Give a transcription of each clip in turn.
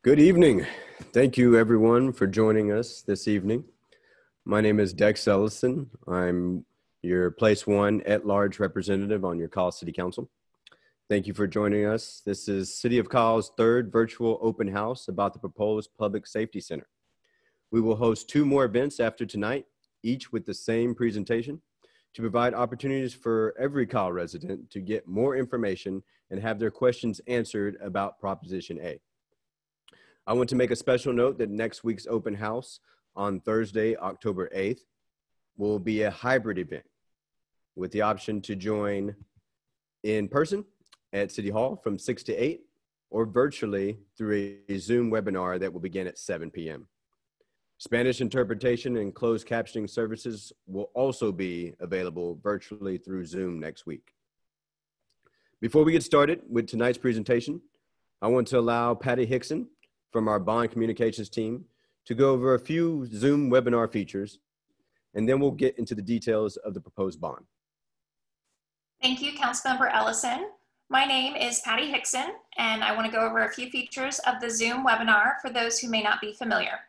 Good evening. Thank you, everyone, for joining us this evening. My name is Dex Ellison. I'm your Place One at-large representative on your Kyle City Council. Thank you for joining us. This is City of Kyle's third virtual open house about the proposed Public Safety Center. We will host 2 more events after tonight, each with the same presentation, to provide opportunities for every Kyle resident to get more information and have their questions answered about Proposition A. I want to make a special note that next week's open house on Thursday, October 8th, will be a hybrid event with the option to join in person at City Hall from 6 to 8 or virtually through a Zoom webinar that will begin at 7 p.m. Spanish interpretation and closed captioning services will also be available virtually through Zoom next week. Before we get started with tonight's presentation, I want to allow Patty Hickson from our bond communications team to go over a few Zoom webinar features, and then we'll get into the details of the proposed bond. Thank you, Councilmember Ellison. My name is Patty Hickson, and I want to go over a few features of the Zoom webinar for those who may not be familiar.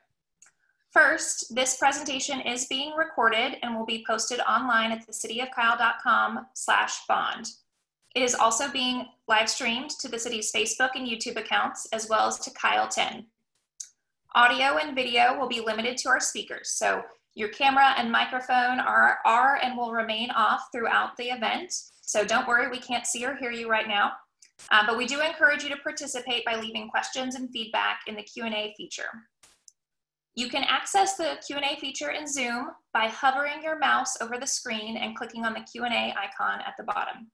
First, this presentation is being recorded and will be posted online at thecityofkyle.com/bond. It is also being live streamed to the city's Facebook and YouTube accounts, as well as to Kyle 10. Audio and video will be limited to our speakers, so your camera and microphone are and will remain off throughout the event. So don't worry, we can't see or hear you right now. But we do encourage you to participate by leaving questions and feedback in the Q&A feature. You can access the Q&A feature in Zoom by hovering your mouse over the screen and clicking on the Q&A icon at the bottom.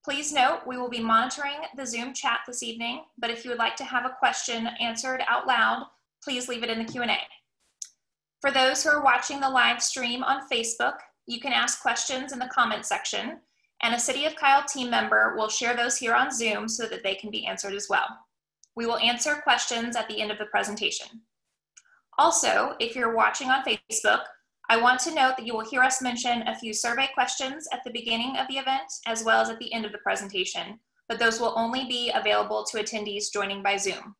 Please note, we will be monitoring the Zoom chat this evening, but if you would like to have a question answered out loud, please leave it in the Q&A. For those who are watching the live stream on Facebook, you can ask questions in the comment section, and a City of Kyle team member will share those here on Zoom so that they can be answered as well. We will answer questions at the end of the presentation. Also, if you're watching on Facebook, I want to note that you will hear us mention a few survey questions at the beginning of the event, as well as at the end of the presentation, but those will only be available to attendees joining by Zoom.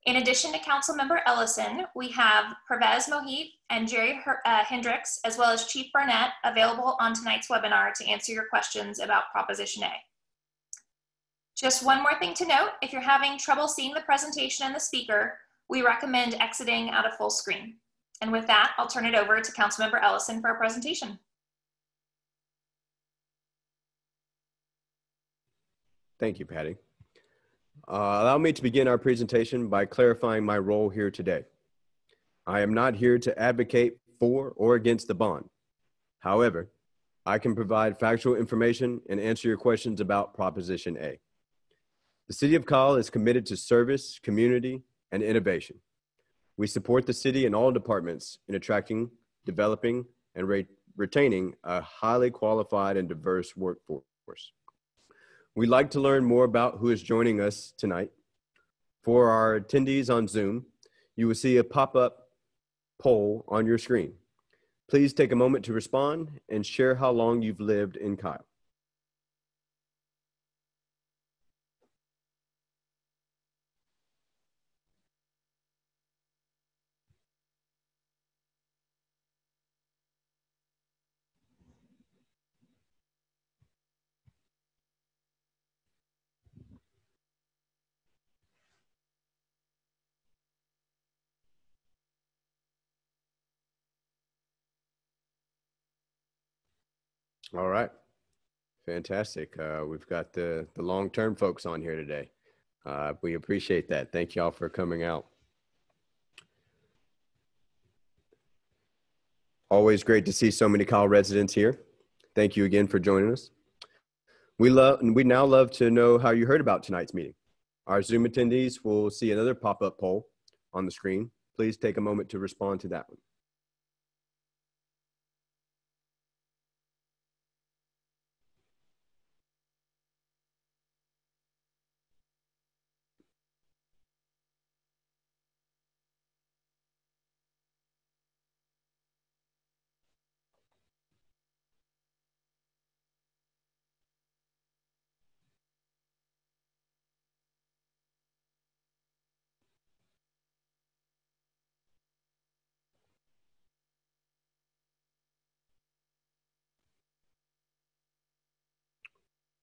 In addition to Councilmember Ellison, we have Pervez Mohit and Jerry Hendricks, as well as Chief Barnett, available on tonight's webinar to answer your questions about Proposition A. Just one more thing to note, if you're having trouble seeing the presentation and the speaker, we recommend exiting out of full screen. And with that, I'll turn it over to Councilmember Ellison for a presentation. Thank you, Patty. Allow me to begin our presentation by clarifying my role here today. I am not here to advocate for or against the bond. However, I can provide factual information and answer your questions about Proposition A. The City of Kyle is committed to service, community, and innovation. We support the city and all departments in attracting, developing, and retaining a highly qualified and diverse workforce. We'd like to learn more about who is joining us tonight. For our attendees on Zoom, you will see a pop-up poll on your screen. Please take a moment to respond and share how long you've lived in Kyle. All right, fantastic. We've got the long-term folks on here today. We appreciate that. Thank you all for coming out. Always great to see so many Kyle residents here. Thank you again for joining us. We'd now love to know how you heard about tonight's meeting. Our Zoom attendees will see another pop-up poll on the screen. Please take a moment to respond to that one.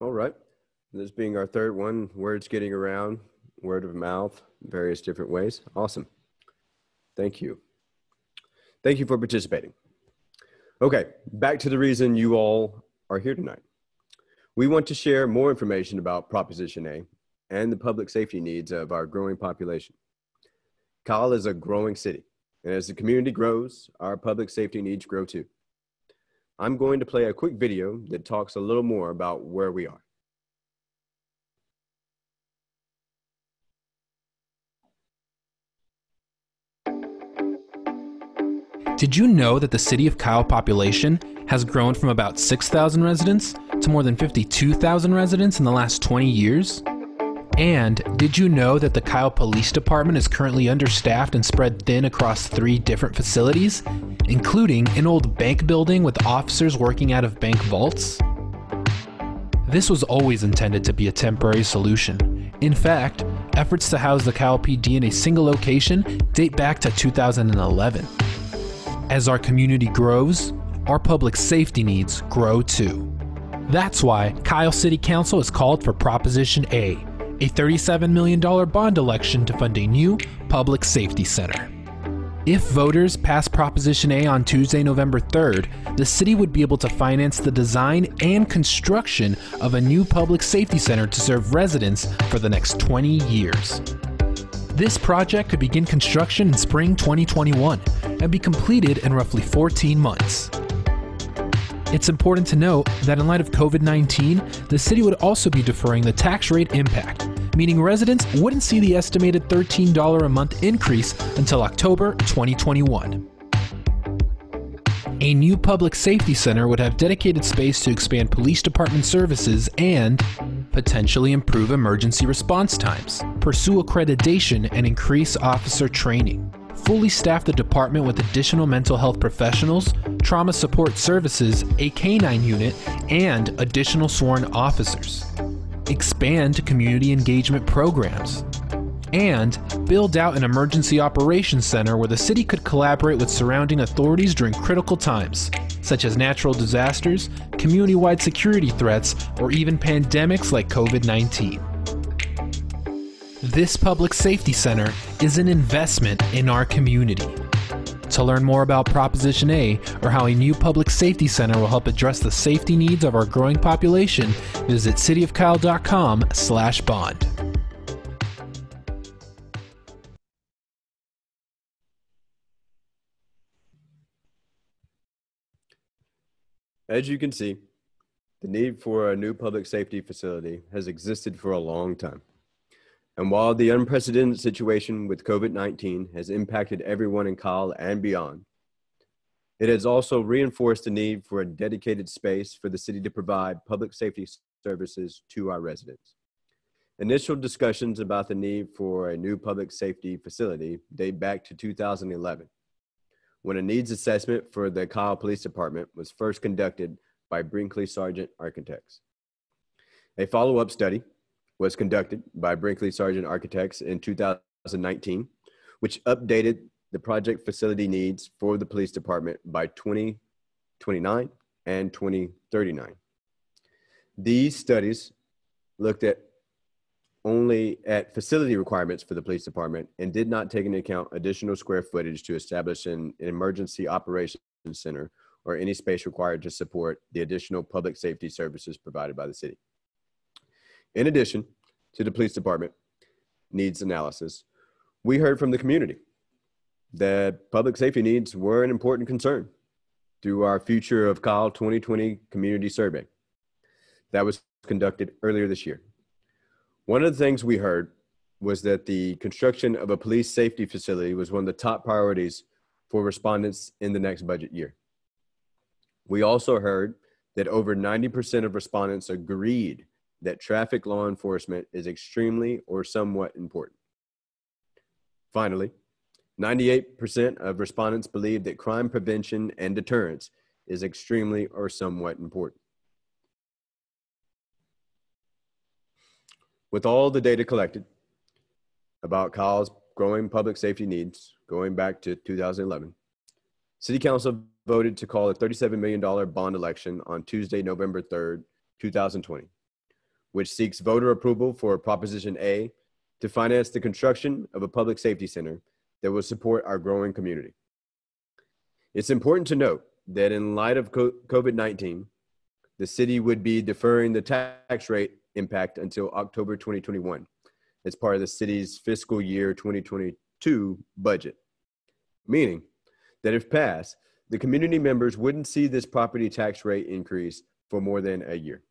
All right. This being our third one, words getting around, word of mouth, various different ways. Awesome. Thank you. Thank you for participating. Okay, back to the reason you all are here tonight. We want to share more information about Proposition A and the public safety needs of our growing population. Kyle is a growing city, and as the community grows, our public safety needs grow too. I'm going to play a quick video that talks a little more about where we are. Did you know that the City of Kyle population has grown from about 6,000 residents to more than 52,000 residents in the last 20 years? And did you know that the Kyle Police Department is currently understaffed and spread thin across 3 different facilities, including an old bank building with officers working out of bank vaults? This was always intended to be a temporary solution. In fact, efforts to house the Kyle PD in a single location date back to 2011. As our community grows, our public safety needs grow too. That's why Kyle City Council has called for Proposition A, a $37 million bond election to fund a new public safety center. If voters pass Proposition A on Tuesday, November 3rd, the city would be able to finance the design and construction of a new public safety center to serve residents for the next 20 years. This project could begin construction in spring 2021 and be completed in roughly 14 months. It's important to note that in light of COVID-19, the city would also be deferring the tax rate impact, meaning residents wouldn't see the estimated $13 a month increase until October 2021. A new public safety center would have dedicated space to expand police department services and potentially improve emergency response times, pursue accreditation, and increase officer training. Fully staff the department with additional mental health professionals, trauma support services, a canine unit, and additional sworn officers. Expand community engagement programs. And build out an emergency operations center where the city could collaborate with surrounding authorities during critical times, such as natural disasters, community-wide security threats, or even pandemics like COVID-19. This public safety center is an investment in our community. To learn more about Proposition A or how a new public safety center will help address the safety needs of our growing population, visit cityofkyle.com/bond. As you can see, the need for a new public safety facility has existed for a long time. And while the unprecedented situation with COVID-19 has impacted everyone in Kyle and beyond, it has also reinforced the need for a dedicated space for the city to provide public safety services to our residents. Initial discussions about the need for a new public safety facility date back to 2011, when a needs assessment for the Kyle Police Department was first conducted by Brinkley Sargent Architects. A follow-up study was conducted by Brinkley Sargent Architects in 2019, which updated the project facility needs for the police department by 2029 and 2039. These studies looked only at facility requirements for the police department and did not take into account additional square footage to establish an emergency operations center or any space required to support the additional public safety services provided by the city. In addition to the police department needs analysis, we heard from the community that public safety needs were an important concern through our Future of Kyle 2020 community survey that was conducted earlier this year. One of the things we heard was that the construction of a police safety facility was one of the top priorities for respondents in the next budget year. We also heard that over 90% of respondents agreed that traffic law enforcement is extremely or somewhat important. Finally, 98% of respondents believe that crime prevention and deterrence is extremely or somewhat important. With all the data collected about Kyle's growing public safety needs going back to 2011, City Council voted to call a $37 million bond election on Tuesday, November 3rd, 2020, which seeks voter approval for Proposition A to finance the construction of a public safety center that will support our growing community. It's important to note that in light of COVID-19, the city would be deferring the tax rate impact until October 2021 as part of the city's fiscal year 2022 budget, meaning that if passed, the community members wouldn't see this property tax rate increase for more than a year.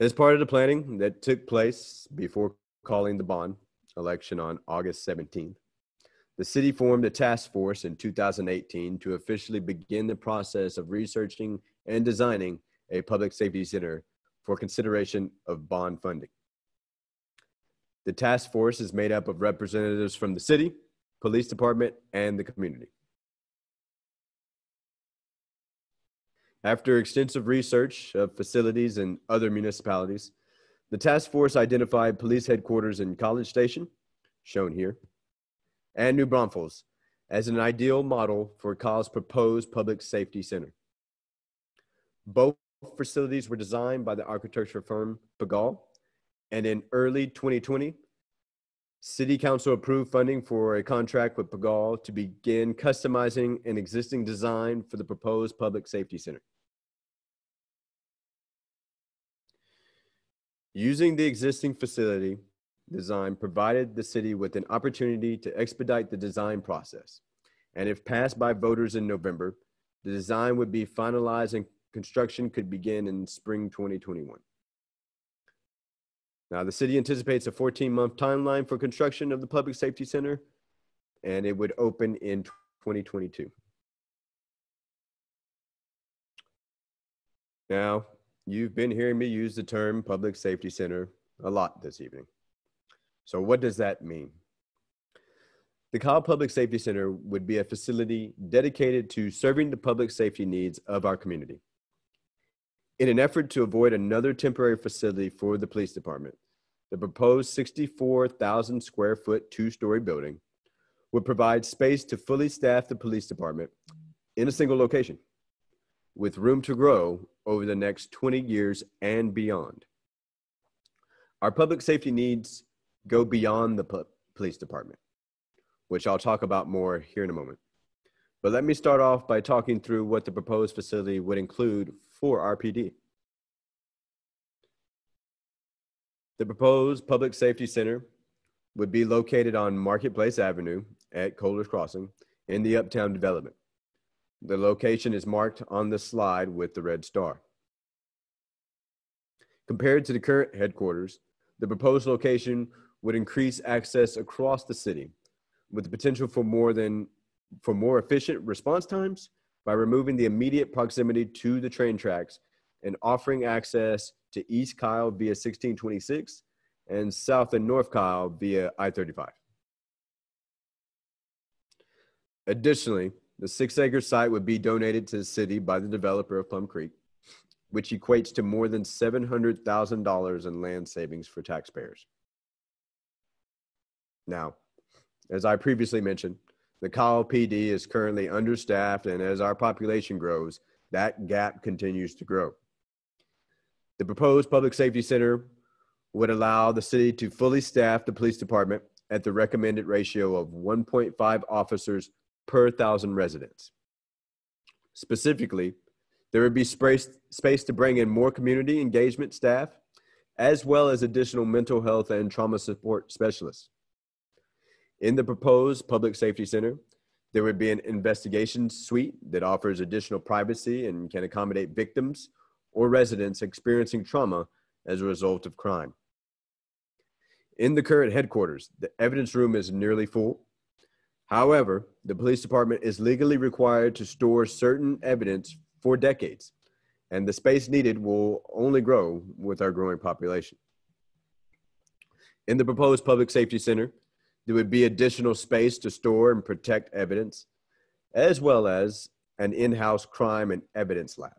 As part of the planning that took place before calling the bond election on August 17th, the city formed a task force in 2018 to officially begin the process of researching and designing a public safety center for consideration of bond funding. The task force is made up of representatives from the city, police department, and the community. After extensive research of facilities in other municipalities, the task force identified police headquarters in College Station, shown here, and New Braunfels as an ideal model for Kyle's proposed public safety center. Both facilities were designed by the architecture firm Pagal, and in early 2020, City Council approved funding for a contract with Pagal to begin customizing an existing design for the proposed public safety center. Using the existing facility design provided the city with an opportunity to expedite the design process. And if passed by voters in November, the design would be finalized and construction could begin in spring 2021. Now, the city anticipates a 14-month timeline for construction of the Public Safety Center, and it would open in 2022. Now, you've been hearing me use the term Public Safety Center a lot this evening. So what does that mean? The Kyle Public Safety Center would be a facility dedicated to serving the public safety needs of our community. In an effort to avoid another temporary facility for the police department, the proposed 64,000 square foot two-story building would provide space to fully staff the police department in a single location, with room to grow over the next 20 years and beyond. Our public safety needs go beyond the police department, which I'll talk about more here in a moment. But let me start off by talking through what the proposed facility would include for RPD. The proposed Public Safety Center would be located on Marketplace Avenue at Kohler's Crossing in the Uptown development. The location is marked on the slide with the red star. Compared to the current headquarters, the proposed location would increase access across the city with the potential for more efficient response times by removing the immediate proximity to the train tracks and offering access to East Kyle via 1626 and South and North Kyle via I-35. Additionally, the 6-acre site would be donated to the city by the developer of Plum Creek, which equates to more than $700,000 in land savings for taxpayers. Now, as I previously mentioned, the Kyle PD is currently understaffed, and as our population grows, that gap continues to grow. The proposed Public Safety Center would allow the city to fully staff the police department at the recommended ratio of 1.5 officers per 1,000 residents. Specifically, there would be space to bring in more community engagement staff, as well as additional mental health and trauma support specialists. In the proposed Public Safety Center, there would be an investigation suite that offers additional privacy and can accommodate victims or residents experiencing trauma as a result of crime. In the current headquarters, the evidence room is nearly full. However, the police department is legally required to store certain evidence for decades, and the space needed will only grow with our growing population. In the proposed Public Safety Center, there would be additional space to store and protect evidence, as well as an in-house crime and evidence lab.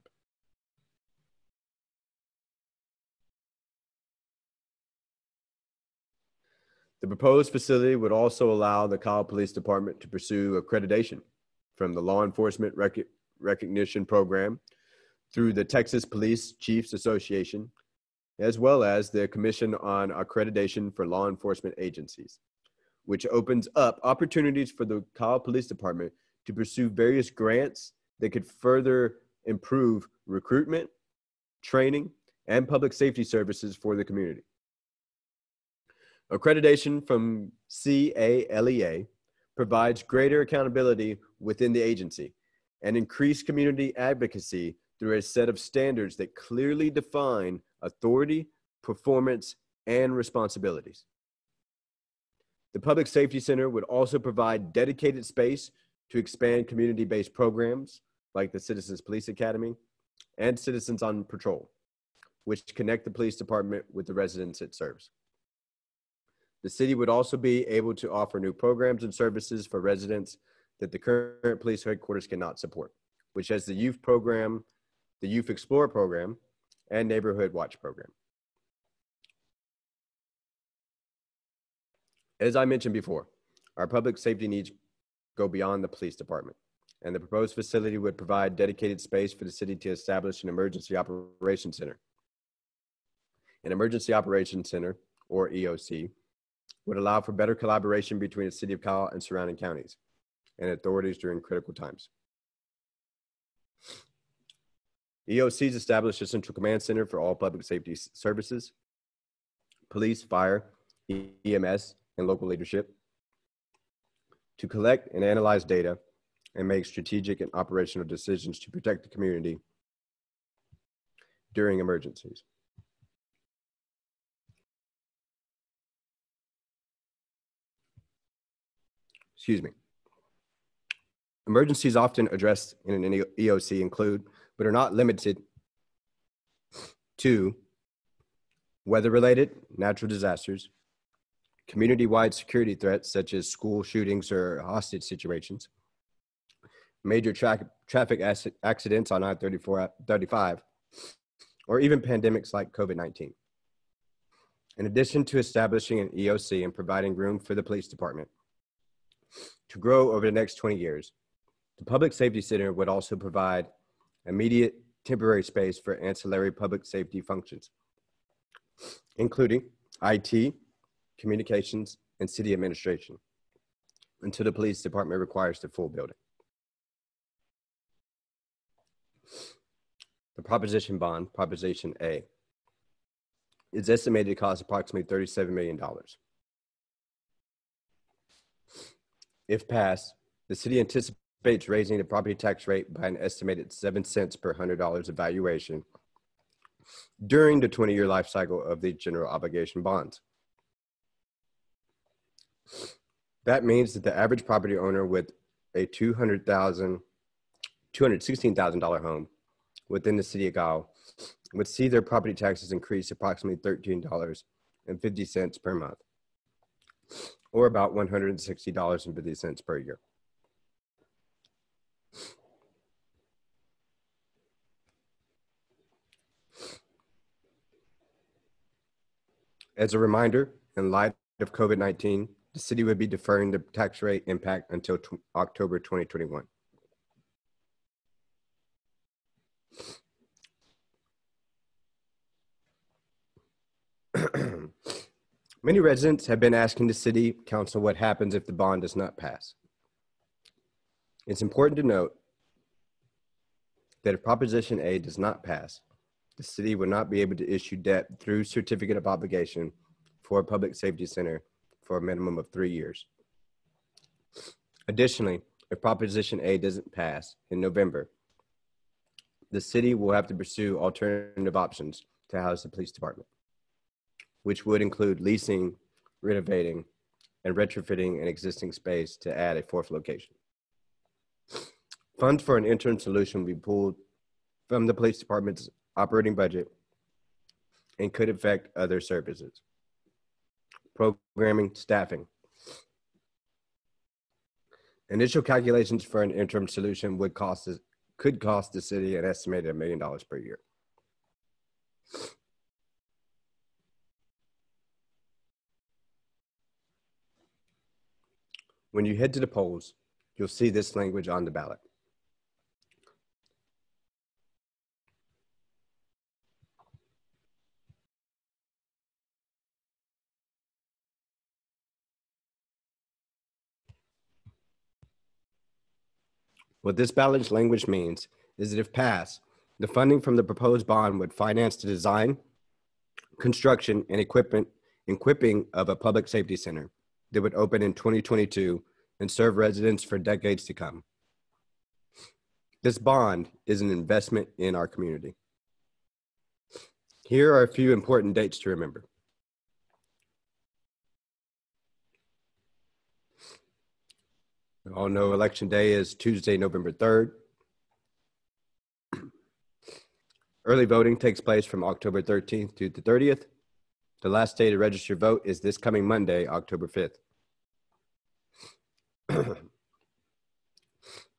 The proposed facility would also allow the Kyle Police Department to pursue accreditation from the Law Enforcement Recognition Program through the Texas Police Chiefs Association, as well as the Commission on Accreditation for Law Enforcement Agencies, which opens up opportunities for the Kyle Police Department to pursue various grants that could further improve recruitment, training, and public safety services for the community. Accreditation from CALEA provides greater accountability within the agency and increased community advocacy through a set of standards that clearly define authority, performance, and responsibilities. The Public Safety Center would also provide dedicated space to expand community-based programs like the Citizens Police Academy and Citizens on Patrol, which connect the police department with the residents it serves. The city would also be able to offer new programs and services for residents that the current police headquarters cannot support, which has the youth program, the Youth Explorer program, and Neighborhood Watch program. As I mentioned before, our public safety needs go beyond the police department, and the proposed facility would provide dedicated space for the city to establish an emergency operations center. An emergency operations center, or EOC, would allow for better collaboration between the city of Kyle and surrounding counties and authorities during critical times. EOCs establish a central command center for all public safety services, police, fire, EMS, and local leadership, to collect and analyze data and make strategic and operational decisions to protect the community during emergencies. Excuse me. Emergencies often addressed in an EOC include, but are not limited to, weather-related, natural disasters, community-wide security threats such as school shootings or hostage situations, major traffic accidents on I-35, or even pandemics like COVID-19. In addition to establishing an EOC and providing room for the police department to grow over the next 20 years, the Public Safety Center would also provide immediate temporary space for ancillary public safety functions, including IT, communications, and city administration, until the police department requires the full building. The proposition bond, Proposition A, is estimated to cost approximately $37 million. If passed, the city anticipates raising the property tax rate by an estimated 7 cents per $100 of valuation during the 20-year life cycle of the general obligation bonds. That means that the average property owner with a $216,000 home within the city of Kyle would see their property taxes increase approximately $13.50 per month, or about $160.50 per year. As a reminder, in light of COVID-19, the city would be deferring the tax rate impact until October 2021. Many residents have been asking the city council what happens if the bond does not pass. It's important to note that if Proposition A does not pass, the city would not be able to issue debt through certificate of obligation for a public safety center for a minimum of 3 years. Additionally, if Proposition A doesn't pass in November, the city will have to pursue alternative options to house the police department, which would include leasing, renovating, and retrofitting an existing space to add a fourth location. Funds for an interim solution will be pulled from the police department's operating budget and could affect other services, programming, staffing. Initial calculations for an interim solution could cost the city an estimated $1 million per year. When you head to the polls, you'll see this language on the ballot. What this balanced language means is that if passed, the funding from the proposed bond would finance the design, construction, and equipping of a public safety center that would open in 2022 and serve residents for decades to come. This bond is an investment in our community. Here are a few important dates to remember. We all know Election Day is Tuesday, November 3rd. Early voting takes place from October 13th to the 30th. The last day to register vote is this coming Monday, October 5th.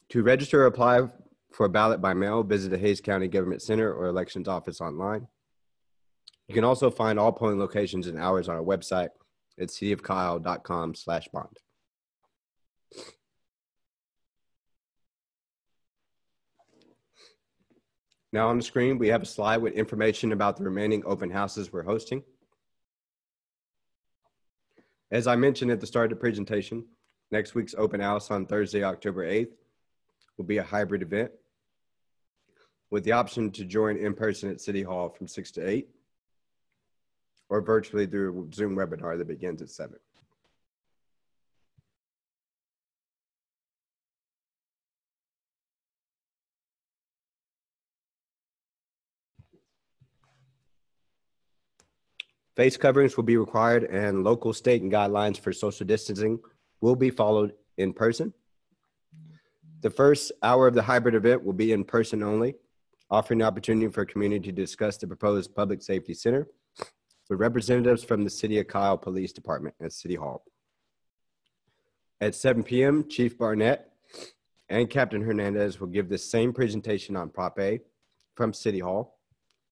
To register or apply for a ballot by mail, visit the Hays County Government Center or Elections Office online. You can also find all polling locations and hours on our website at cityofkyle.com/bond. Now on the screen, we have a slide with information about the remaining open houses we're hosting. As I mentioned at the start of the presentation, next week's open house on Thursday, October 8th will be a hybrid event with the option to join in person at City Hall from 6 to 8 or virtually through a Zoom webinar that begins at 7. Face coverings will be required and local, state, and guidelines for social distancing will be followed in person. The first hour of the hybrid event will be in person only, offering the opportunity for community to discuss the proposed Public Safety Center with representatives from the City of Kyle Police Department at City Hall. At 7 p.m., Chief Barnett and Captain Hernandez will give the same presentation on Prop A from City Hall,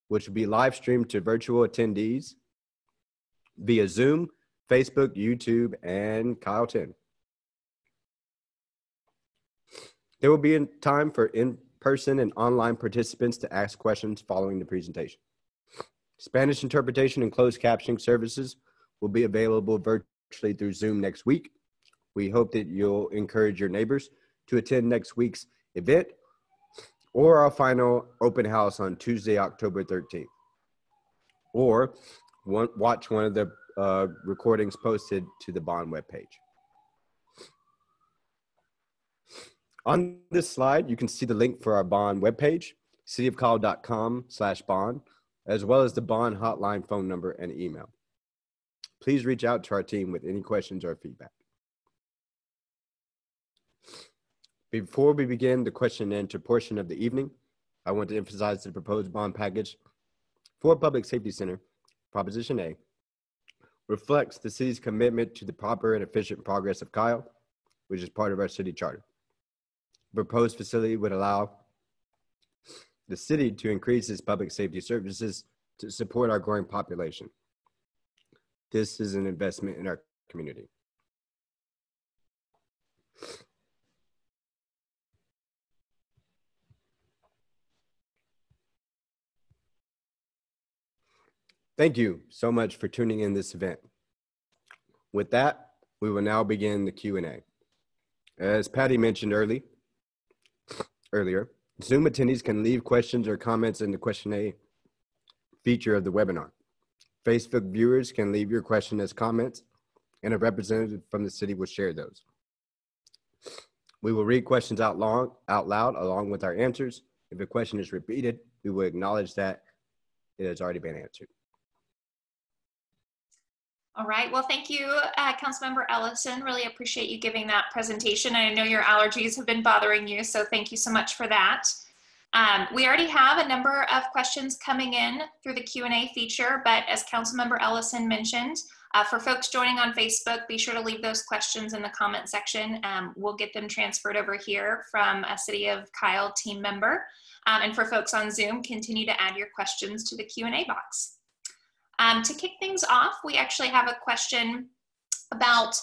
which will be live streamed to virtual attendees via Zoom, Facebook, YouTube, and Kyle 10. There will be a time for in-person and online participants to ask questions following the presentation. Spanish interpretation and closed captioning services will be available virtually through Zoom next week. We hope that you'll encourage your neighbors to attend next week's event or our final open house on Tuesday, October 13th. Or watch one of the recordings posted to the bond webpage. On this slide, you can see the link for our bond webpage, cityofkyle.com/bond, as well as the bond hotline phone number and email. Please reach out to our team with any questions or feedback. Before we begin the question and answer portion of the evening, I want to emphasize the proposed bond package for Public Safety Center, Proposition A, reflects the city's commitment to the proper and efficient progress of Kyle, which is part of our city charter. The proposed facility would allow the city to increase its public safety services to support our growing population. This is an investment in our community. Thank you so much for tuning in this event. With that, we will now begin the Q&A. As Patty mentioned earlier, Zoom attendees can leave questions or comments in the Q&A feature of the webinar. Facebook viewers can leave your question as comments, and a representative from the city will share those. We will read questions out loud along with our answers. If a question is repeated, we will acknowledge that it has already been answered. All right, well, thank you, Councilmember Ellison. Really appreciate you giving that presentation. I know your allergies have been bothering you, so thank you so much for that. We already have a number of questions coming in through the Q&A feature, but as Councilmember Ellison mentioned, for folks joining on Facebook, be sure to leave those questions in the comment section. We'll get them transferred over here from a City of Kyle team member. And for folks on Zoom, continue to add your questions to the Q&A box. To kick things off, we actually have a question about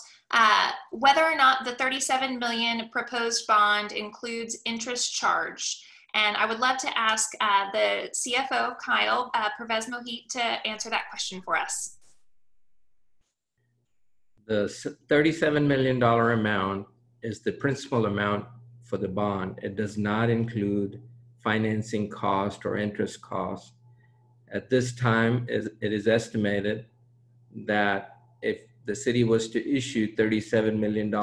whether or not the $37 million proposed bond includes interest charged. And I would love to ask the CFO of Kyle, Pervez Mohit, to answer that question for us. The $37 million amount is the principal amount for the bond. It does not include financing cost or interest cost. At this time, it is estimated that if the city was to issue $37 million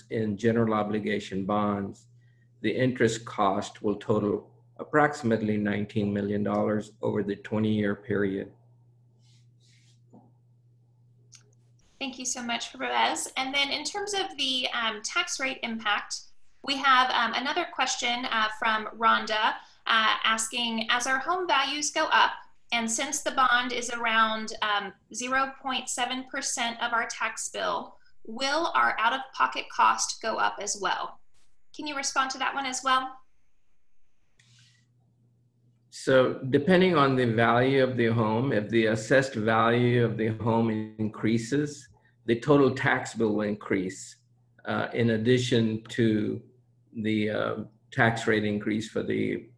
in general obligation bonds, the interest cost will total approximately $19 million over the 20-year period. Thank you so much, Pervez. And then in terms of the tax rate impact, we have another question from Rhonda asking, as our home values go up, and since the bond is around 0.7% of our tax bill, will our out-of-pocket cost go up as well? Can you respond to that one as well? So depending on the value of the home, if the assessed value of the home increases, the total tax bill will increase in addition to the tax rate increase for the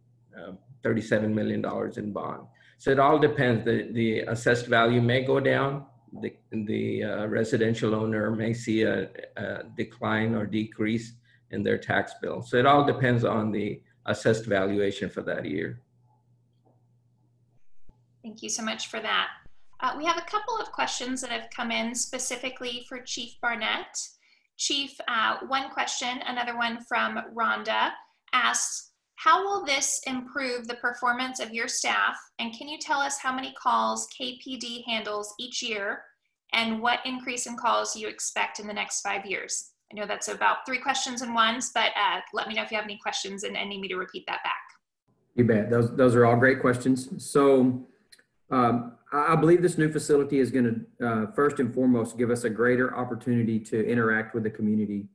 $37 million in bond. So it all depends. The assessed value may go down. The residential owner may see a decline or decrease in their tax bill. So it all depends on the assessed valuation for that year. Thank you so much for that. We have a couple of questions that have come in specifically for Chief Barnett. Chief, one question, another one from Rhonda, asks, how will this improve the performance of your staff? And can you tell us how many calls KPD handles each year and what increase in calls you expect in the next 5 years? I know that's about 3 questions in one, but let me know if you have any questions and need me to repeat that back. You bet. Those are all great questions. So I believe this new facility is going to first and foremost give us a greater opportunity to interact with the community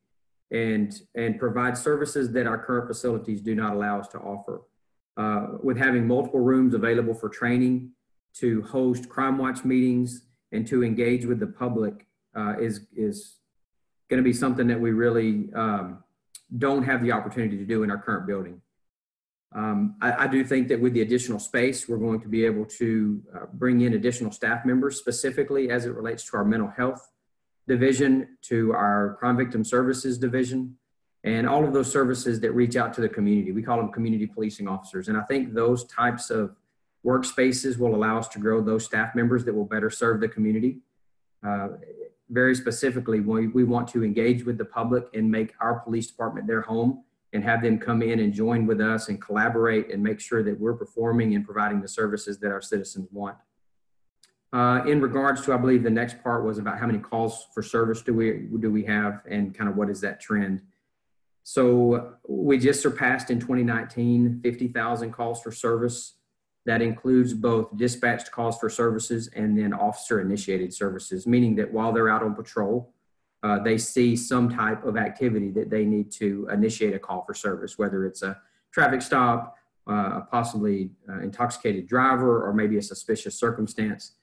and provide services that our current facilities do not allow us to offer. With having multiple rooms available for training, to host crime watch meetings, and to engage with the public is going to be something that we really don't have the opportunity to do in our current building. I do think that with the additional space, we're going to be able to bring in additional staff members, specifically as it relates to our mental health division, to our crime victim services division, and all of those services that reach out to the community. We call them community policing officers. And I think those types of workspaces will allow us to grow those staff members that will better serve the community. Very specifically, we want to engage with the public and make our police department their home and have them come in and join with us and collaborate and make sure that we're performing and providing the services that our citizens want. In regards to, I believe the next part was about how many calls for service do we have and kind of what is that trend. So we just surpassed in 2019 50,000 calls for service. That includes both dispatched calls for services and then officer initiated services, meaning that while they're out on patrol, they see some type of activity that they need to initiate a call for service, whether it's a traffic stop, a possibly intoxicated driver, or maybe a suspicious circumstance.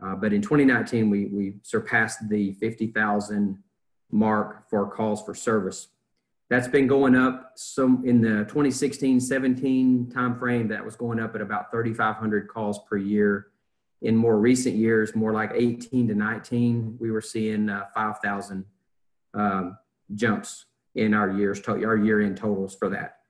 But in 2019, we surpassed the 50,000 mark for calls for service. That's been going up. So in the 2016-17 timeframe, that was going up at about 3,500 calls per year. In more recent years, more like 18 to 19, we were seeing 5,000 jumps in our year-end totals for that.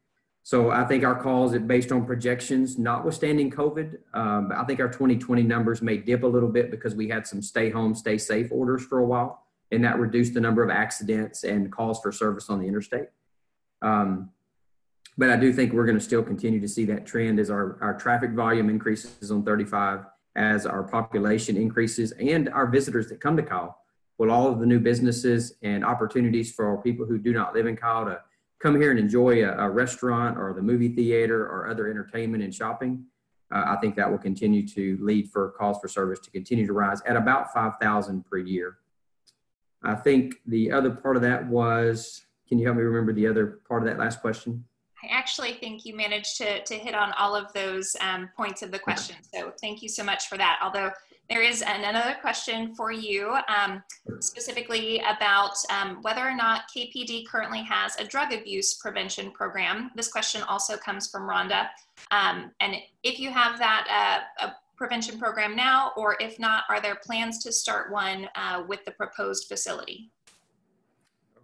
So I think our calls, based on projections, notwithstanding COVID, I think our 2020 numbers may dip a little bit because we had some stay home, stay safe orders for a while, and that reduced the number of accidents and calls for service on the interstate. But I do think we're going to still continue to see that trend as our traffic volume increases on 35, as our population increases, and our visitors that come to Kyle. Well, all of the new businesses and opportunities for people who do not live in Kyle to come here and enjoy a restaurant or the movie theater or other entertainment and shopping, I think that will continue to lead for calls for service to continue to rise at about 5,000 per year. I think the other part of that was, can you help me remember the other part of that last question? I actually think you managed to hit on all of those points of the question. So thank you so much for that. Although there is another question for you specifically about whether or not KPD currently has a drug abuse prevention program. This question also comes from Rhonda. And if you have that a prevention program now, or if not, are there plans to start one with the proposed facility?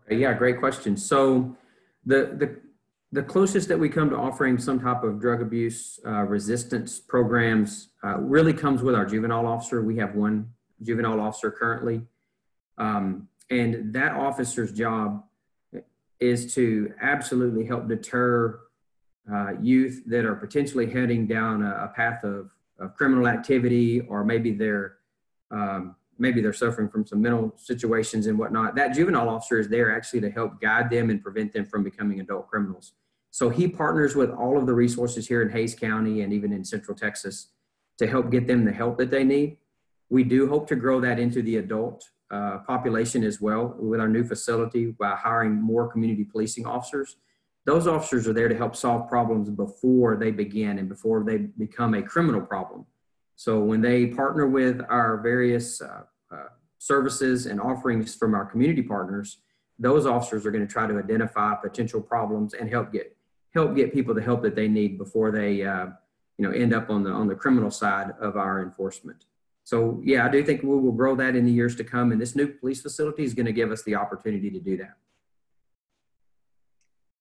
Okay, yeah, great question. So The closest that we come to offering some type of drug abuse resistance programs really comes with our juvenile officer. We have one juvenile officer currently. And that officer's job is to absolutely help deter youth that are potentially heading down a path of criminal activity, or maybe they're suffering from some mental situations and whatnot. That juvenile officer is there actually to help guide them and prevent them from becoming adult criminals. So he partners with all of the resources here in Hays County and even in Central Texas to help get them the help that they need. We do hope to grow that into the adult population as well with our new facility by hiring more community policing officers. Those officers are there to help solve problems before they begin and before they become a criminal problem. So when they partner with our various services and offerings from our community partners, those officers are going to try to identify potential problems and help get people the help that they need before they end up on the criminal side of our enforcement. So yeah, I do think we will grow that in the years to come, and this new police facility is going to give us the opportunity to do that.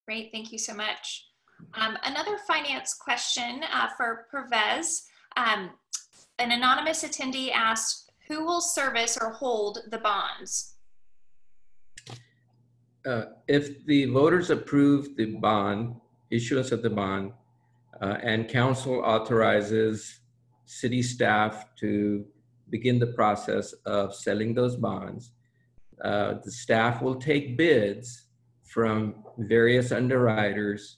Great, thank you so much. Another finance question for Pervez. An anonymous attendee asked, who will service or hold the bonds? If the voters approve the bond, issuance of the bond, and council authorizes city staff to begin the process of selling those bonds, the staff will take bids from various underwriters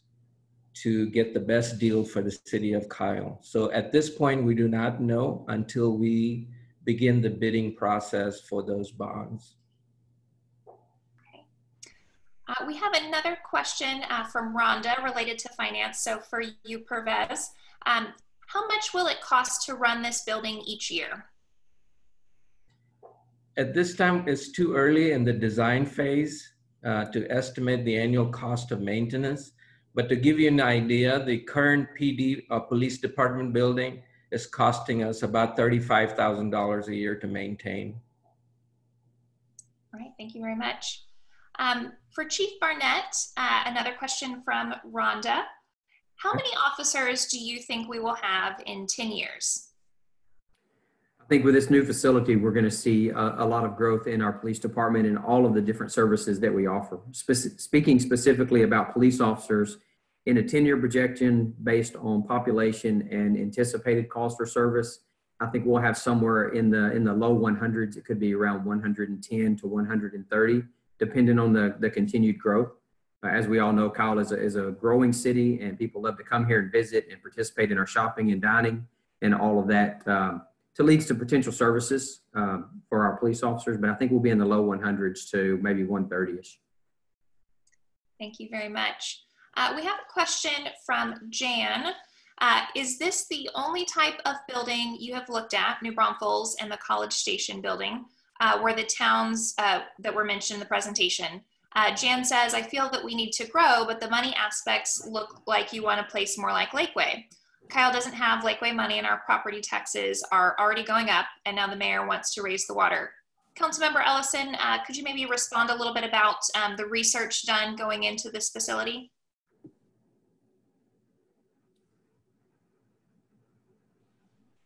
to get the best deal for the city of Kyle. So at this point, we do not know until we begin the bidding process for those bonds. We have another question from Rhonda related to finance. So for you, Pervez, how much will it cost to run this building each year? At this time, it's too early in the design phase to estimate the annual cost of maintenance. But to give you an idea, the current PD police department building is costing us about $35,000 a year to maintain. All right, thank you very much. For Chief Barnett, another question from Rhonda. How many officers do you think we will have in 10 years? I think with this new facility, we're going to see a lot of growth in our police department and all of the different services that we offer. Speaking specifically about police officers, in a 10-year projection based on population and anticipated calls for service, I think we'll have somewhere in the low 100s. It could be around 110 to 130, depending on the continued growth. As we all know, Kyle is a growing city, and people love to come here and visit and participate in our shopping and dining and all of that to leads to potential services for our police officers. But I think we'll be in the low 100s to maybe 130-ish. Thank you very much. We have a question from Jan. Is this the only type of building you have looked at, New Braunfels and the College Station building, where the towns that were mentioned in the presentation? Jan says, I feel that we need to grow, but the money aspects look like you want a place more like Lakeway. Kyle doesn't have Lakeway money, and our property taxes are already going up, and now the mayor wants to raise the water. Councilmember Ellison, could you maybe respond a little bit about the research done going into this facility?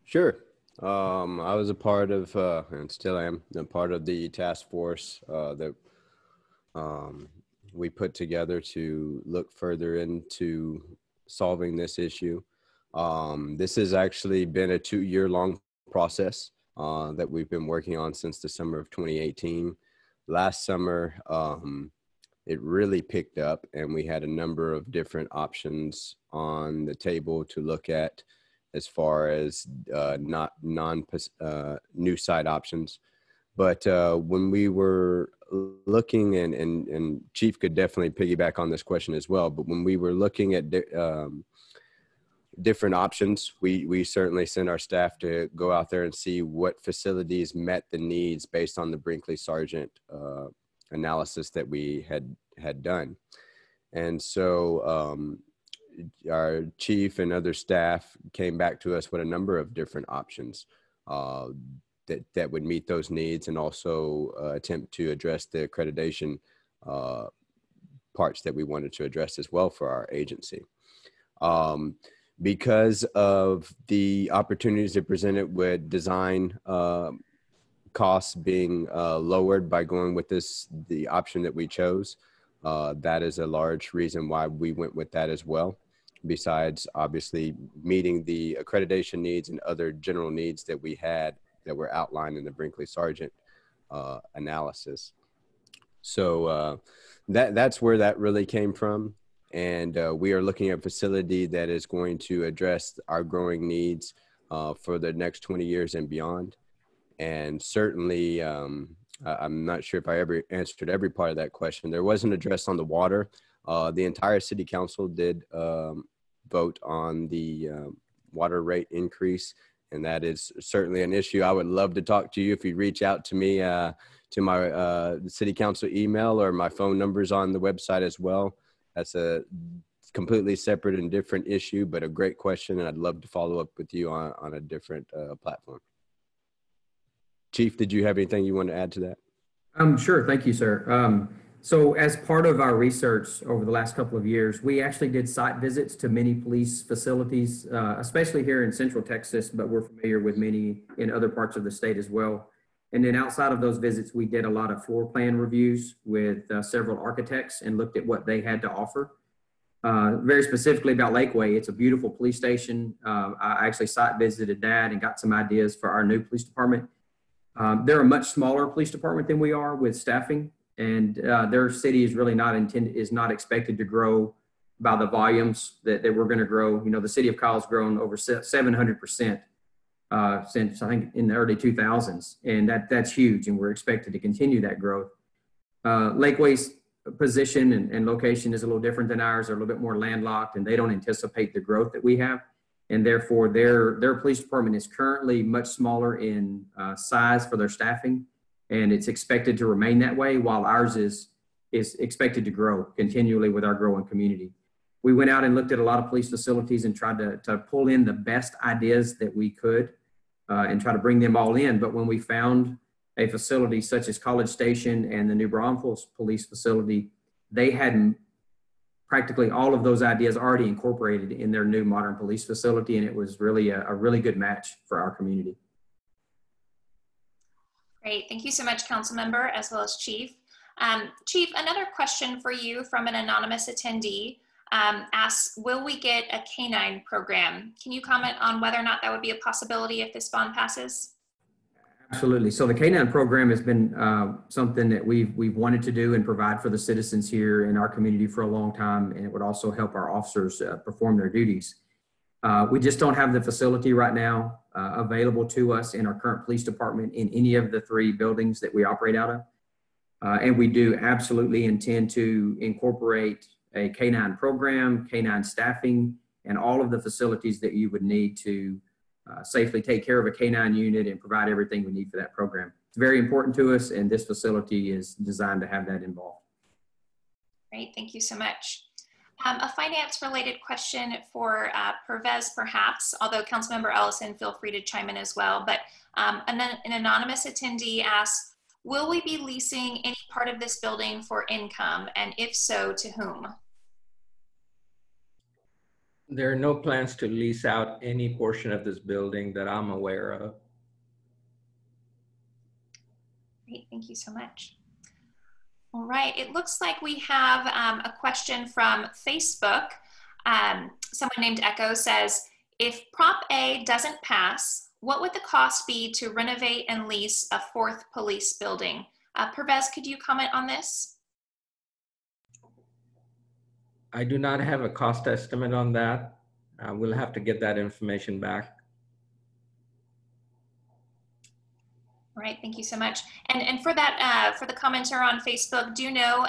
Sure. I was a part of, and still am, a part of the task force that we put together to look further into solving this issue. This has actually been a 2-year-long process that we've been working on since the summer of 2018. Last summer, it really picked up, and we had a number of different options on the table to look at as far as new site options. But when we were looking, and Chief could definitely piggyback on this question as well, but when we were looking at different options, we certainly sent our staff to go out there and see what facilities met the needs based on the Brinkley Sargent analysis that we had done. And so our chief and other staff came back to us with a number of different options that would meet those needs, and also attempt to address the accreditation parts that we wanted to address as well for our agency. Because of the opportunities it presented with design costs being lowered by going with the option that we chose, that is a large reason why we went with that as well. Besides obviously meeting the accreditation needs and other general needs that we had that were outlined in the Brinkley Sargent analysis. So that's where that really came from. And we are looking at a facility that is going to address our growing needs for the next 20 years and beyond. And certainly, I'm not sure if I ever answered every part of that question. There was an address on the water. The entire city council did vote on the water rate increase, and that is certainly an issue. I would love to talk to you if you reach out to me to my city council email, or my phone numbers on the website as well. That's a completely separate and different issue, but a great question, and I'd love to follow up with you on a different platform. Chief, did you have anything you want to add to that? Sure. Thank you, sir. So as part of our research over the last couple of years, we actually did site visits to many police facilities, especially here in Central Texas, but we're familiar with many in other parts of the state as well. And then outside of those visits, we did a lot of floor plan reviews with several architects and looked at what they had to offer. Very specifically about Lakeway, it's a beautiful police station. I actually site visited that and got some ideas for our new police department. They're a much smaller police department than we are with staffing, and their city is really not expected to grow by the volumes that we're going to grow. You know, the city of Kyle's grown over 700% since I think in the early 2000s, and that's huge, and we're expected to continue that growth. Lakeway's position and location is a little different than ours. They're a little bit more landlocked, and they don't anticipate the growth that we have. And therefore, their police department is currently much smaller in size for their staffing, and it's expected to remain that way, while ours is expected to grow continually with our growing community. We went out and looked at a lot of police facilities and tried to pull in the best ideas that we could and try to bring them all in. But when we found a facility such as College Station and the New Braunfels police facility, they had practically all of those ideas already incorporated in their new modern police facility, and it was really a really good match for our community. Great, thank you so much, Council Member, as well as Chief. Chief, another question for you from an anonymous attendee asks, will we get a K-9 program? Can you comment on whether or not that would be a possibility if this bond passes? Absolutely. So the K-9 program has been something that we've wanted to do and provide for the citizens here in our community for a long time, and it would also help our officers perform their duties. We just don't have the facility right now available to us in our current police department in any of the 3 buildings that we operate out of. And we do absolutely intend to incorporate a K-9 program, K-9 staffing, and all of the facilities that you would need to safely take care of a K-9 unit and provide everything we need for that program. It's very important to us, and this facility is designed to have that involved. Great, thank you so much. A finance-related question for Pervez, perhaps, although Councilmember Ellison, feel free to chime in as well. But an anonymous attendee asks, will we be leasing any part of this building for income, and if so, to whom? There are no plans to lease out any portion of this building that I'm aware of. Great, thank you so much. All right, it looks like we have a question from Facebook. Someone named Echo says, if Prop A doesn't pass, what would the cost be to renovate and lease a 4th police building? Pervez, could you comment on this? I do not have a cost estimate on that. We'll have to get that information back. All right, thank you so much. And for that, for the commenter on Facebook, do know,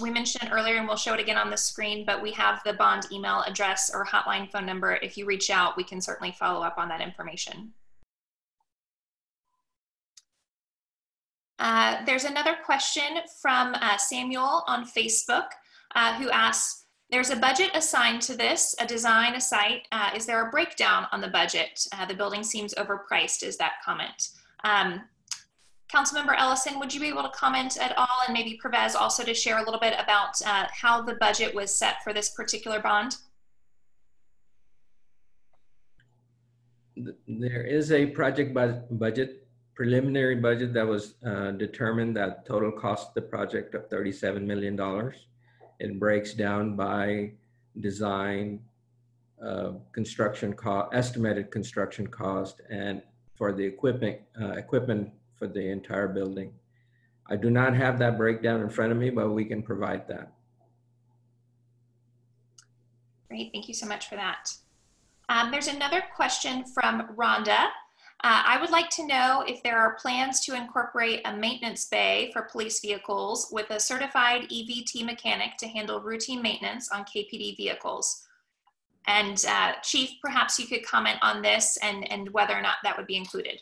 we mentioned it earlier and we'll show it again on the screen, but we have the bond email address or hotline phone number. If you reach out, we can certainly follow up on that information. There's another question from Samuel on Facebook who asks, there's a budget assigned to this, a design, a site. Is there a breakdown on the budget? The building seems overpriced, is that comment. Councilmember Ellison, would you be able to comment at all, and maybe Pervez also to share a little bit about how the budget was set for this particular bond? There is a project budget, preliminary budget that was determined that total cost of the project of $37 million. It breaks down by design, construction cost, estimated construction cost, and for the equipment for the entire building. I do not have that breakdown in front of me, but we can provide that. Great, thank you so much for that. There's another question from Rhonda. I would like to know if there are plans to incorporate a maintenance bay for police vehicles with a certified EVT mechanic to handle routine maintenance on KPD vehicles. And Chief, perhaps you could comment on this and whether or not that would be included.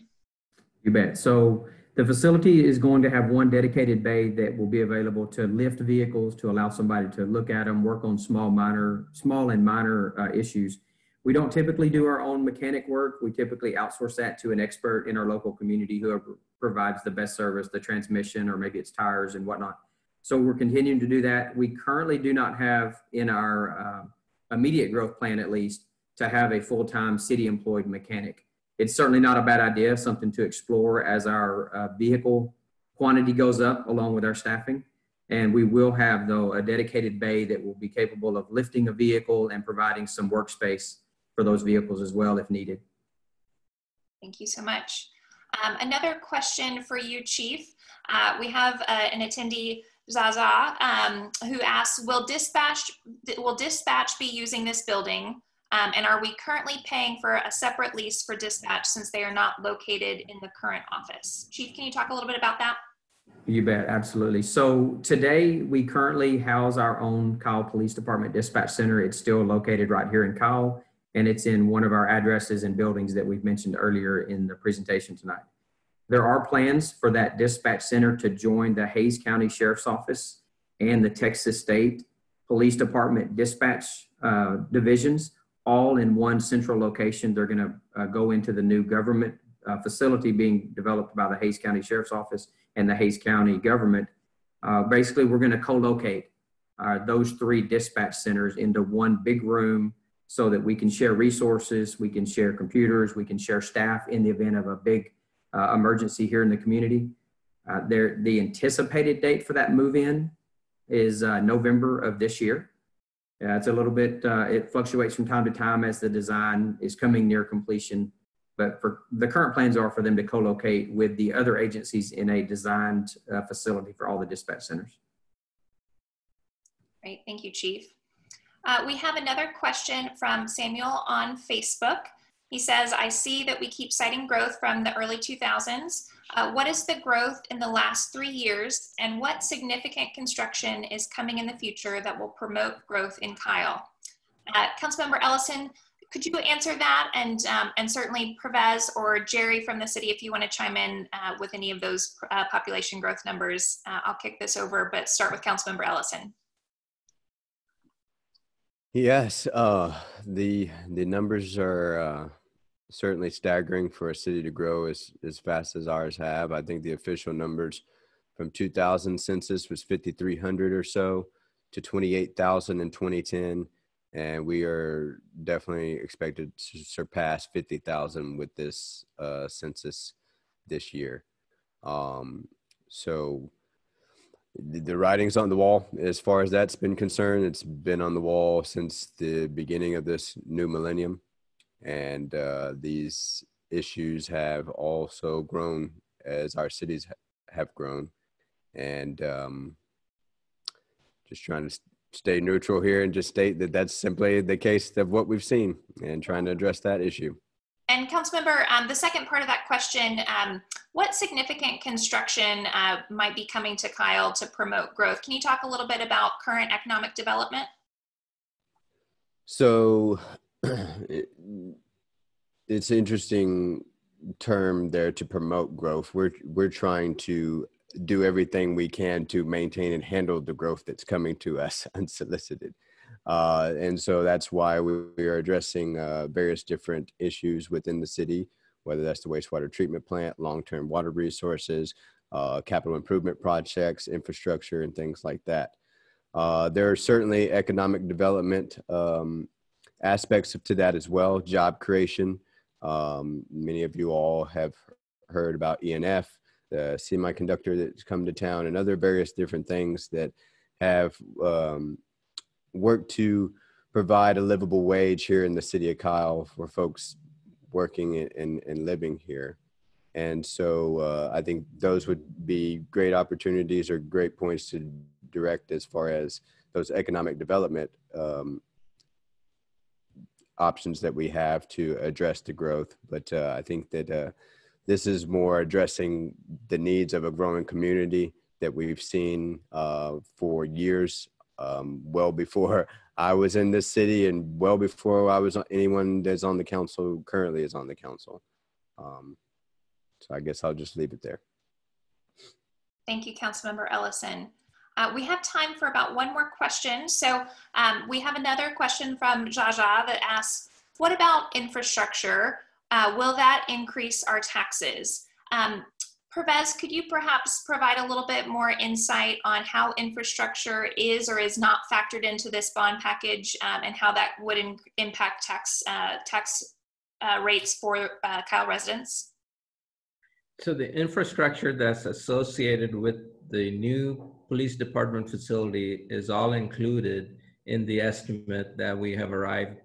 You bet. So the facility is going to have one dedicated bay that will be available to lift vehicles, to allow somebody to look at them, work on small and minor issues. We don't typically do our own mechanic work. We typically outsource that to an expert in our local community who provides the best service, the transmission, or maybe it's tires and whatnot. So we're continuing to do that. We currently do not have in our immediate growth plan, at least, to have a full-time city employed mechanic. It's certainly not a bad idea, something to explore as our vehicle quantity goes up along with our staffing. And we will have, though, a dedicated bay that will be capable of lifting a vehicle and providing some workspace for those vehicles as well if needed. Thank you so much. Another question for you, Chief. We have an attendee, Zaza, who asks, will dispatch be using this building? And are we currently paying for a separate lease for dispatch since they are not located in the current office? Chief, can you talk a little bit about that? You bet, absolutely. So today we currently house our own Kyle Police Department Dispatch Center. It's still located right here in Kyle, and it's in one of our addresses and buildings that we've mentioned earlier in the presentation tonight. There are plans for that dispatch center to join the Hays County Sheriff's Office and the Texas State Police Department dispatch divisions, all in one central location. They're going to go into the new government facility being developed by the Hays County Sheriff's Office and the Hays County government. Basically, we're going to co-locate those three dispatch centers into one big room so that we can share resources, we can share computers, we can share staff in the event of a big emergency here in the community. The anticipated date for that move-in is November of this year. It's a little bit, it fluctuates from time to time as the design is coming near completion, but for the current plans are for them to co-locate with the other agencies in a designed facility for all the dispatch centers. Great, thank you, Chief. We have another question from Samuel on Facebook. He says, I see that we keep citing growth from the early 2000s. What is the growth in the last 3 years, and what significant construction is coming in the future that will promote growth in Kyle? Councilmember Ellison, could you answer that? And certainly Pervez or Jerry from the city, if you want to chime in with any of those population growth numbers. I'll kick this over, but start with Councilmember Ellison. Yes, the numbers are certainly staggering for a city to grow as fast as ours have. I think the official numbers from 2000 census was 5,300 or so to 28,000 in 2010. And we are definitely expected to surpass 50,000 with this census this year. So the writing's on the wall as far as that's been concerned. It's been on the wall since the beginning of this new millennium. And these issues have also grown as our cities have grown. And just trying to stay neutral here and just state that that's simply the case of what we've seen and trying to address that issue. And Councilmember, the second part of that question, what significant construction might be coming to Kyle to promote growth? Can you talk a little bit about current economic development? So it's an interesting term there, to promote growth. We're trying to do everything we can to maintain and handle the growth that's coming to us unsolicited. And so that's why we are addressing various different issues within the city, whether that's the wastewater treatment plant, long-term water resources, capital improvement projects, infrastructure, and things like that. There are certainly economic development aspects to that as well, job creation. Many of you all have heard about ENF, the semiconductor that's come to town, and other various different things that have worked to provide a livable wage here in the city of Kyle for folks working and living here. And so I think those would be great opportunities or great points to direct as far as those economic development options that we have to address the growth. But I think that this is more addressing the needs of a growing community that we've seen for years, well before I was in this city and well before I was anyone that's on the council currently is on the council. So I guess I'll just leave it there. Thank you, Councilmember Ellison. We have time for about one more question. So we have another question from Jaja that asks, what about infrastructure? Will that increase our taxes? Pervez, could you perhaps provide a little bit more insight on how infrastructure is or is not factored into this bond package and how that would impact tax rates for Kyle residents? So the infrastructure that's associated with the new police department facility is all included in the estimate that we have arrived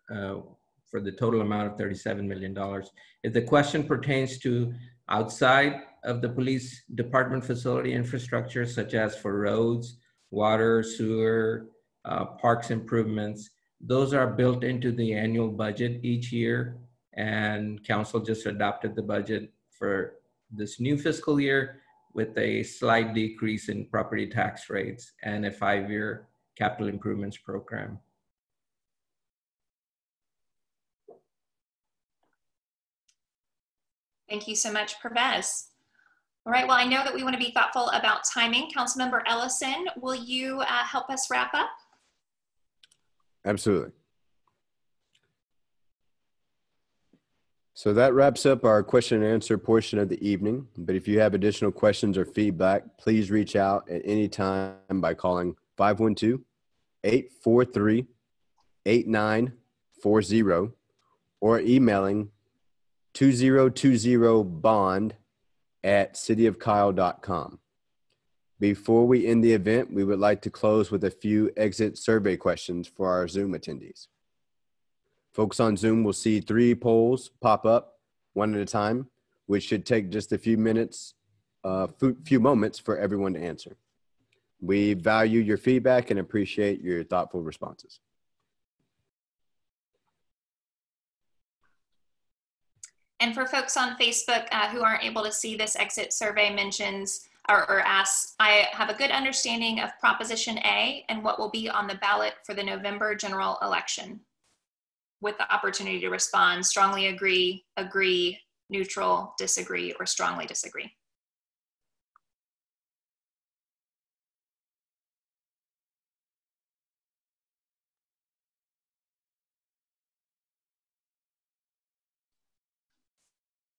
for the total amount of $37 million. If the question pertains to outside of the police department facility infrastructure, such as for roads, water, sewer, parks improvements, those are built into the annual budget each year, and council just adopted the budget for this new fiscal year with a slight decrease in property tax rates and a 5-year capital improvements program. Thank you so much, Pervez. All right, well, I know that we want to be thoughtful about timing. Councilmember Ellison, will you help us wrap up? Absolutely. So that wraps up our question and answer portion of the evening. But if you have additional questions or feedback, please reach out at any time by calling 512-843-8940 or emailing 2020bond@cityofkyle.com. Before we end the event, we would like to close with a few exit survey questions for our Zoom attendees. Folks on Zoom will see 3 polls pop up one at a time, which should take just a few minutes, few moments for everyone to answer. We value your feedback and appreciate your thoughtful responses. And for folks on Facebook who aren't able to see this exit survey mentions or asks, I have a good understanding of Proposition A and what will be on the ballot for the November general election, with the opportunity to respond strongly agree, agree, neutral, disagree, or strongly disagree.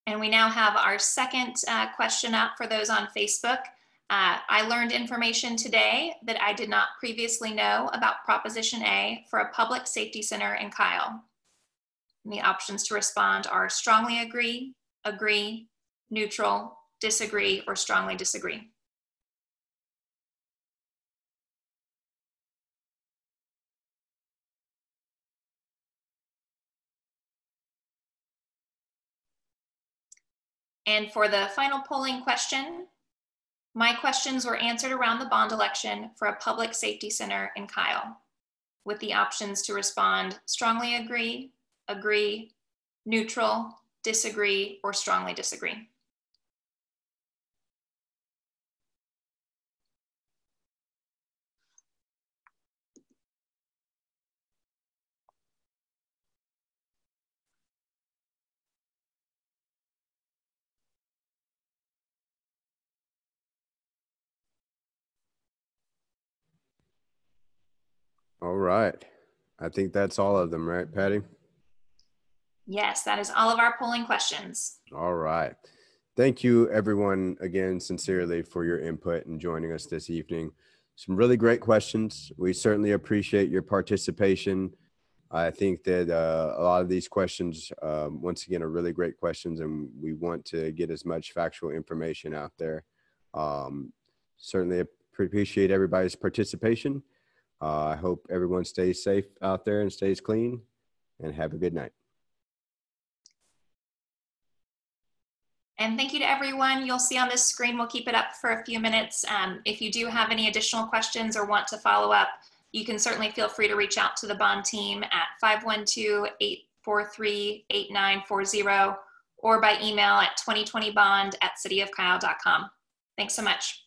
And we now have our second question up for those on Facebook. I learned information today that I did not previously know about Proposition A for a public safety center in Kyle. And the options to respond are strongly agree, agree, neutral, disagree, or strongly disagree. And for the final polling question, my questions were answered around the bond election for a public safety center in Kyle, with the options to respond strongly agree, agree, neutral, disagree, or strongly disagree. All right. I think that's all of them, right, Patty? Yes, that is all of our polling questions. All right. Thank you, everyone, again, sincerely for your input and joining us this evening. Some really great questions. We certainly appreciate your participation. I think that a lot of these questions, once again, are really great questions, and we want to get as much factual information out there. Certainly appreciate everybody's participation. I hope everyone stays safe out there and stays clean, and have a good night. And thank you to everyone. You'll see on this screen, we'll keep it up for a few minutes. If you do have any additional questions or want to follow up, you can certainly feel free to reach out to the bond team at 512-843-8940 or by email at 2020bond@cityofkyle.com. Thanks so much.